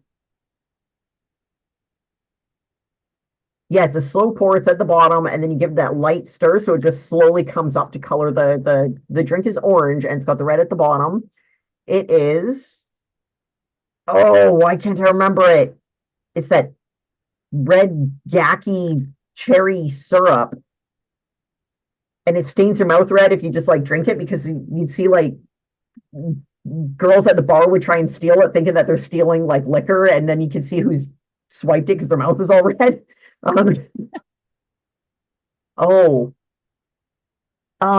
yeah, it's a slow pour. It's at the bottom, and then you give that light stir, so it just slowly comes up to color the drink is orange, and it's got the red at the bottom. It is. Oh, why can't I remember it? It's that red gacky cherry syrup, and it stains your mouth red if you just like drink it because you'd see like girls at the bar would try and steal it, thinking that they're stealing like liquor, and then you can see who's swiped it because their mouth is all red. Oh,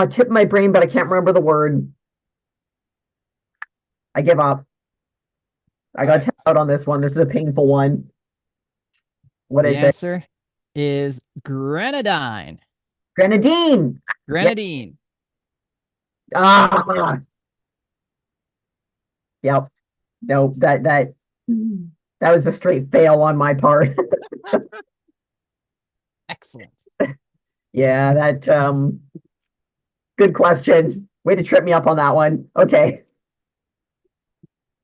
tip my brain, but I can't remember the word. I give up. I got tapped out on this one. This is a painful one. What is The it? answer is grenadine. Grenadine. Grenadine. Ah. Yep. Nope. That was a straight fail on my part. Excellent. Yeah, that good question. Way to trip me up on that one. Okay.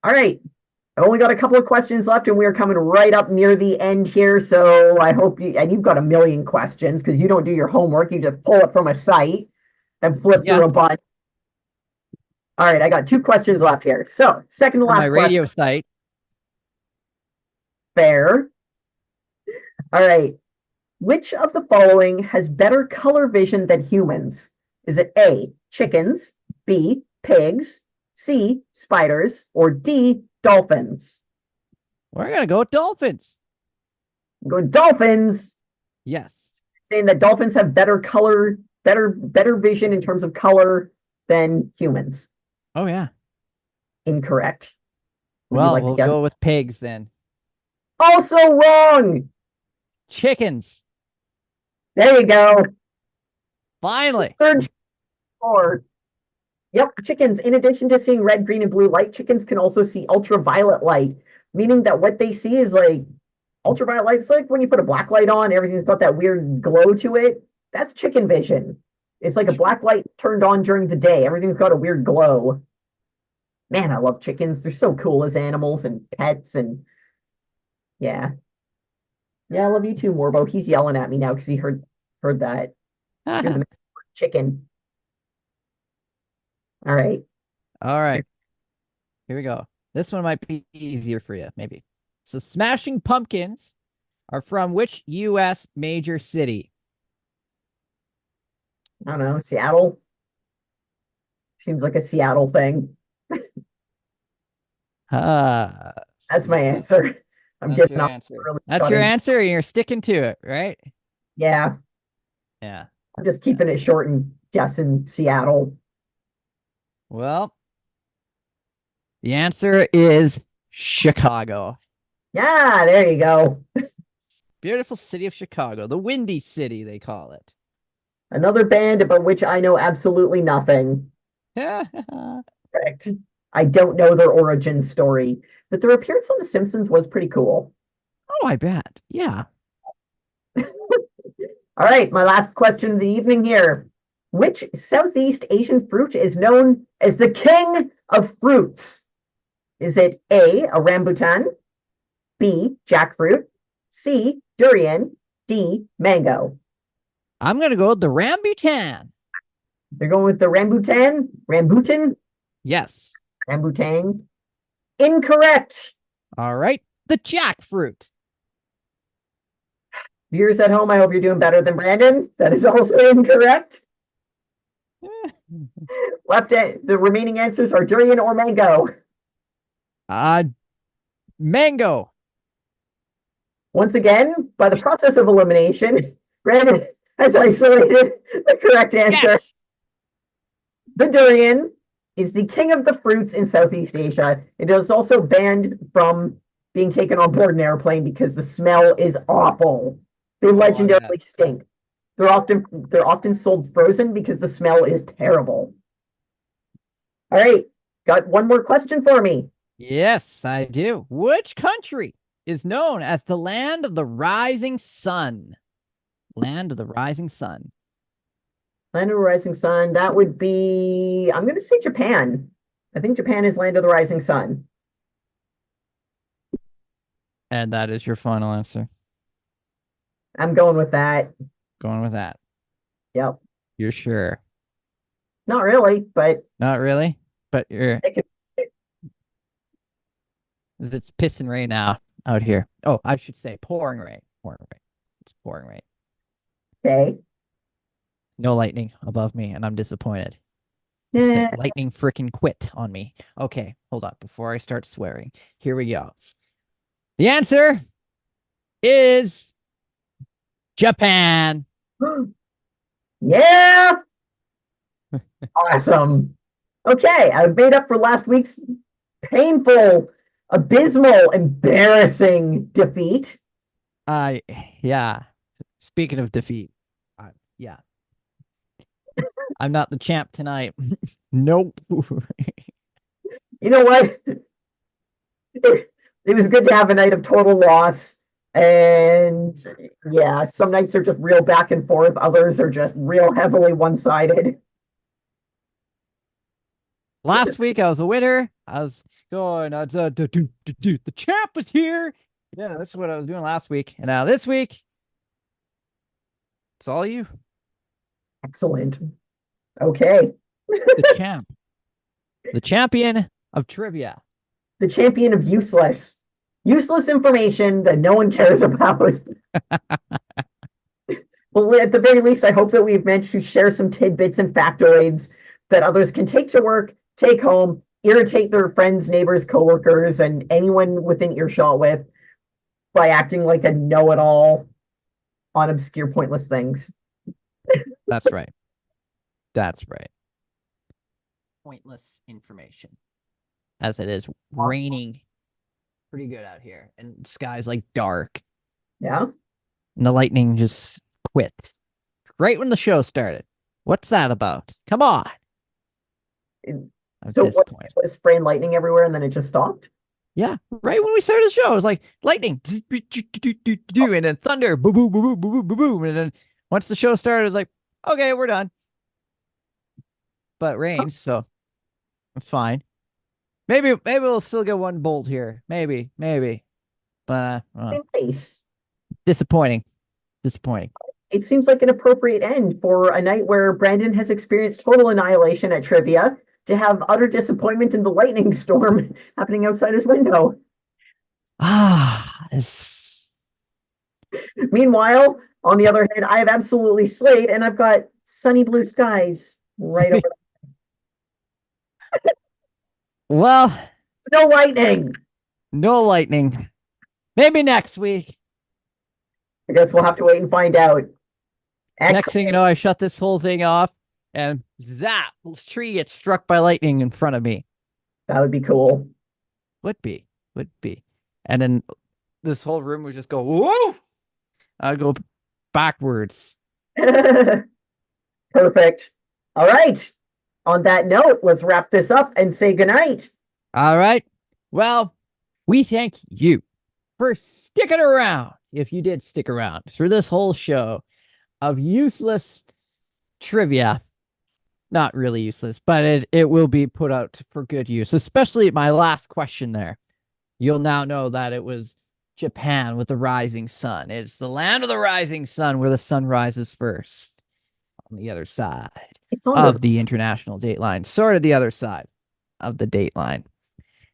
All right. I've only got a couple of questions left, and we are coming right up near the end here. So I hope and you've got a million questions because you don't do your homework. You just pull it from a site and flip through a bunch. All right, I got 2 questions left here. So second to last my radio site. Fair. All right. Which of the following has better color vision than humans? Is it A, chickens, B, pigs, C, spiders, or D, dolphins? We're going to go with dolphins. Go dolphins. Yes. Saying that dolphins have better color, better vision in terms of color than humans. Oh, yeah. Incorrect. Well, we'll go with pigs then. Also wrong. Chickens. There you go. Finally. Third or yep, chickens. In addition to seeing red, green, and blue light, chickens can also see ultraviolet light, meaning that what they see is like ultraviolet light. It's like when you put a black light on, everything's got that weird glow to it. That's chicken vision. It's like a black light turned on during the day. Everything's got a weird glow. Man, I love chickens. They're so cool as animals and pets, and yeah. Yeah, I love you too, Morbo. He's yelling at me now because he heard that. You're the chicken. All right. All right. Here we go. This one might be easier for you, maybe. So Smashing Pumpkins are from which U.S. major city? I don't know. Seattle? Seems like a Seattle thing. That's my answer. I'm giving up. That's your answer, and you're sticking to it, right? Yeah. Yeah. I'm just keeping it short and guessing Seattle. Well, the answer is Chicago. Yeah, there you go. Beautiful city of Chicago. The Windy City, they call it. Another band about which I know absolutely nothing. Correct. I don't know their origin story, but their appearance on The Simpsons was pretty cool. Oh, I bet. Yeah. All right, my last question of the evening here. Which Southeast Asian fruit is known as the king of fruits? Is it A, rambutan, B, jackfruit, C, durian, D, mango. I'm gonna go with the rambutan. They're going with the rambutan, rambutan, Yes. rambutan. Incorrect. All right. The jackfruit. Viewers at home, I hope you're doing better than Brandon. That is also incorrect. The remaining answers are durian or mango. Mango. Once again, by the process of elimination, Brandon has isolated the correct answer. Yes. The durian is the king of the fruits in Southeast Asia. It is also banned from being taken on board an airplane because the smell is awful. They legendarily stink. They're often sold frozen because the smell is terrible. All right, got one more question for me. Yes, I do. Which country is known as the land of the rising sun? Land of the rising sun. Land of the rising sun. That would be, I'm going to say Japan. I think Japan is land of the rising sun. And that is your final answer. I'm going with that. Going with that. Yep. You're sure? Not really, but Not really, but you're. it could, It's pissing rain now out here. Oh, I should say pouring rain. Pouring rain. It's pouring rain. okay. No lightning above me, and I'm disappointed. Yeah. Lightning freaking quit on me. Okay, hold up. Before I start swearing, here we go. The answer is Japan. Yeah. Awesome. Okay, I've made up for last week's painful, abysmal, embarrassing defeat. Yeah. Speaking of defeat, yeah. I'm not the champ tonight. Nope. You know what? It was good to have a night of total loss. And yeah, some nights are just real back and forth. Others are just real heavily one-sided. Last week I was a winner. I was going, the champ was here. Yeah, that's what I was doing last week. And now this week, it's all you. Excellent. Okay. The champ. The champion of trivia. The champion of useless. Useless information that no one cares about. Well, at the very least, I hope that we've managed to share some tidbits and factoids that others can take to work, take home, irritate their friends, neighbors, coworkers, and anyone within earshot with by acting like a know-it-all on obscure, pointless things. That's right. That's right. Pointless information. As it is raining pretty good out here, and the sky's like dark. Yeah. And the lightning just quit right when the show started. What's that about? Come on. So what, spraying lightning everywhere and then it just stopped? Yeah, right when we started the show, it was like lightning, and then thunder, boom, boom, boom, boom, boom, boom, boom, and then once the show started, it was like, okay, we're done. But it rains, so it's fine. Maybe we'll still get one bolt here. Maybe. But nice. Disappointing. It seems like an appropriate end for a night where Brandon has experienced total annihilation at trivia to have utter disappointment in the lightning storm happening outside his window. Meanwhile, on the other hand, I have absolutely slayed and I've got sunny blue skies right over Well, no lightning. No lightning. Maybe next week. I guess we'll have to wait and find out. Excellent. Next thing you know, I shut this whole thing off and zap, this tree gets struck by lightning in front of me. That would be cool. Would be. And then this whole room would just go, whoa! I'd go backwards. Perfect. All right. On that note, let's wrap this up and say goodnight. All right. Well, we thank you for sticking around, if you did stick around, through this whole show of useless trivia. Not really useless, but it will be put out for good use, especially my last question there. You'll now know that it was Japan with the rising sun. It's the land of the rising sun where the sun rises first on the other side It's on of the international date line, sort of the other side of the date line.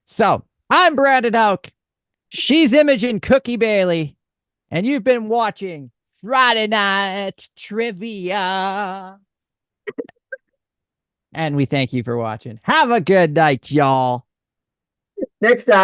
So I'm Brandon Hauk. She's Imogen Cookie Bailey. And you've been watching Friday Night Trivia. And we thank you for watching. Have a good night, y'all. next time.